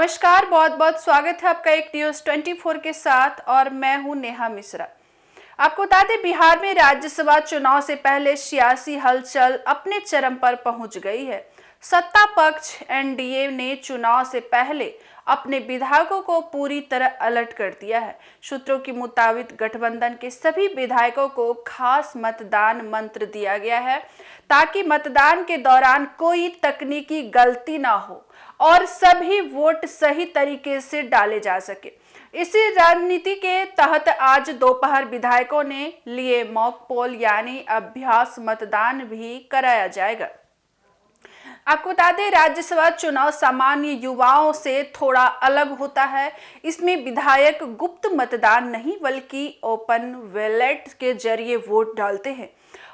नमस्कार, बहुत बहुत स्वागत है आपका एक न्यूज़ 24 के साथ और मैं हूं नेहा मिश्रा। आपको बता दें, बिहार में राज्यसभा चुनाव से पहले सियासी हलचल अपने चरम पर पहुंच गई है। सत्ता पक्ष एनडीए ने चुनाव से पहले अपने विधायकों को पूरी तरह अलर्ट कर दिया है। सूत्रों के मुताबिक गठबंधन के सभी विधायकों को खास मतदान मंत्र दिया गया है ताकि मतदान के दौरान कोई तकनीकी गलती ना हो और सभी वोट सही तरीके से डाले जा सके। इसी रणनीति के तहत आज दोपहर विधायकों ने लिए मॉक पोल यानी अभ्यास मतदान भी कराया जाएगा। आपको बता दें, राज्यसभा चुनाव सामान्य युवाओं से थोड़ा अलग होता है। इसमें विधायक गुप्त मतदान नहीं बल्कि ओपन बैलेट के जरिए वोट डालते हैं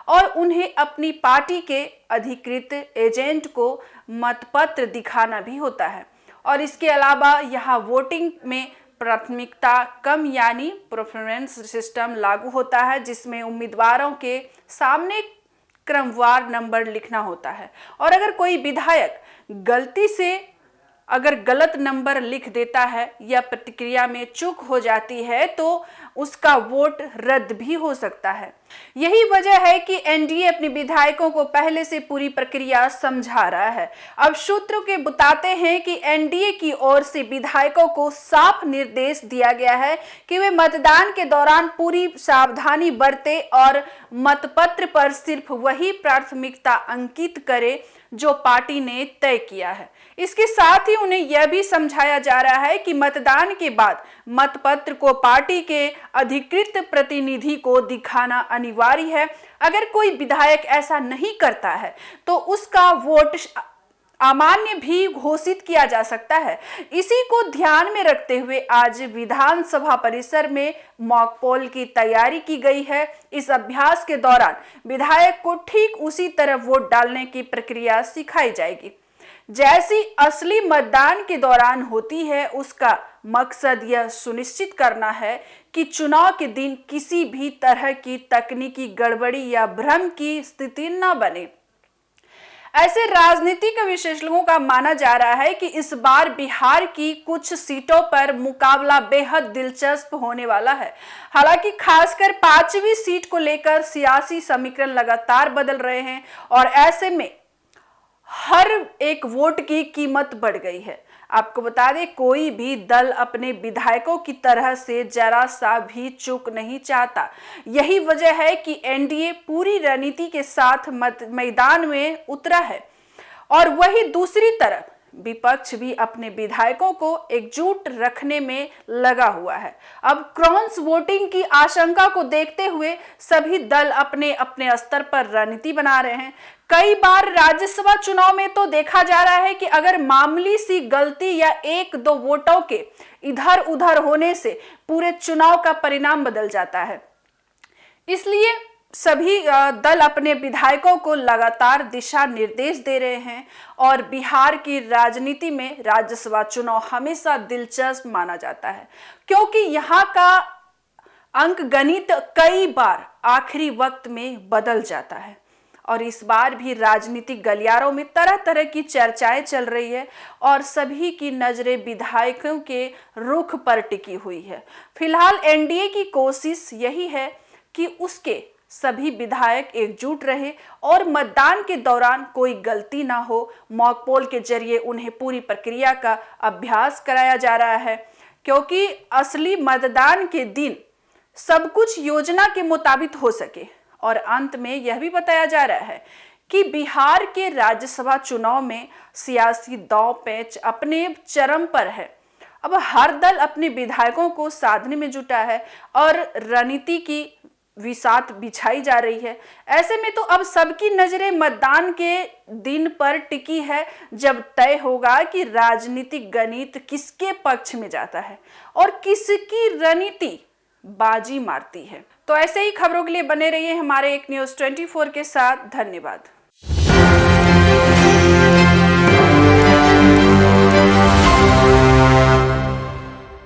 और उन्हें अपनी पार्टी के अधिकृत एजेंट को मतपत्र दिखाना भी होता है। और इसके अलावा यहाँ वोटिंग में प्राथमिकता कम यानी प्रेफरेंस सिस्टम लागू होता है, जिसमें उम्मीदवारों के सामने क्रमवार नंबर लिखना होता है और अगर कोई विधायक गलती से गलत नंबर लिख देता है या प्रतिक्रिया में चूक हो जाती है तो उसका वोट रद्द भी हो सकता है। यही वजह है कि एनडीए अपने विधायकों को पहले से पूरी प्रक्रिया समझा रहा है। अब सूत्रों के बताते हैं कि एनडीए की ओर से विधायकों को साफ निर्देश दिया गया है कि वे मतदान के दौरान पूरी सावधानी बरतें और मतपत्र पर सिर्फ वही प्राथमिकता अंकित करें जो पार्टी ने तय किया है। इसके साथ ही उन्हें यह भी समझाया जा रहा है कि मतदान के बाद मतपत्र को पार्टी के अधिकृत प्रतिनिधि को दिखाना अनिवार्य है। अगर कोई विधायक ऐसा नहीं करता है तो उसका वोट अमान्य भी घोषित किया जा सकता है। इसी को ध्यान में रखते हुए आज विधानसभा परिसर में मॉक पोल की तैयारी की गई है। इस अभ्यास के दौरान विधायक को ठीक उसी तरह वोट डालने की प्रक्रिया सिखाई जाएगी जैसी असली मतदान के दौरान होती है। उसका मकसद यह सुनिश्चित करना है कि चुनाव के दिन किसी भी तरह की तकनीकी गड़बड़ी या भ्रम की स्थिति न बने। ऐसे राजनीतिक विशेषज्ञों का माना जा रहा है कि इस बार बिहार की कुछ सीटों पर मुकाबला बेहद दिलचस्प होने वाला है। हालांकि खासकर 5वीं सीट को लेकर सियासी समीकरण लगातार बदल रहे हैं और ऐसे में हर एक वोट की कीमत बढ़ गई है। आपको बता दें, कोई भी दल अपने विधायकों की तरह से जरा सा भी चूक नहीं चाहता। यही वजह है कि एनडीए पूरी रणनीति के साथ मैदान में उतरा है और वही दूसरी तरफ विपक्ष भी अपने विधायकों को एकजुट रखने में लगा हुआ है। अब क्रॉस वोटिंग की आशंका को देखते हुए सभी दल अपने अपने स्तर पर रणनीति बना रहे हैं। कई बार राज्यसभा चुनाव में तो देखा जा रहा है कि अगर मामूली सी गलती या 1-2 वोटों के इधर उधर होने से पूरे चुनाव का परिणाम बदल जाता है। इसलिए सभी दल अपने विधायकों को लगातार दिशा निर्देश दे रहे हैं और बिहार की राजनीति में राज्यसभा चुनाव हमेशा दिलचस्प माना जाता है क्योंकि यहाँ का अंक गणित कई बार आखिरी वक्त में बदल जाता है। और इस बार भी राजनीतिक गलियारों में तरह तरह की चर्चाएं चल रही है और सभी की नजरें विधायकों के रुख पर टिकी हुई है। फिलहाल एनडीए की कोशिश यही है कि उसके सभी विधायक एकजुट रहे और मतदान के दौरान कोई गलती ना हो। मॉक पोल के जरिए उन्हें पूरी प्रक्रिया का अभ्यास कराया जा रहा है क्योंकि असली मतदान के दिन सब कुछ योजना के मुताबिक हो सके। और अंत में यह भी बताया जा रहा है कि बिहार के राज्यसभा चुनाव में सियासी दांव पेच अपने चरम पर है। अब हर दल अपने विधायकों को साधने में जुटा है और रणनीति की विसात बिछाई जा रही है। ऐसे में तो अब सबकी नजरें मतदान के दिन पर टिकी है जब तय होगा कि राजनीतिक गणित किसके पक्ष में जाता है और किसकी रणनीति बाजी मारती है। तो ऐसे ही खबरों के लिए बने रहिए हमारे एक न्यूज़ 24 के साथ। धन्यवाद।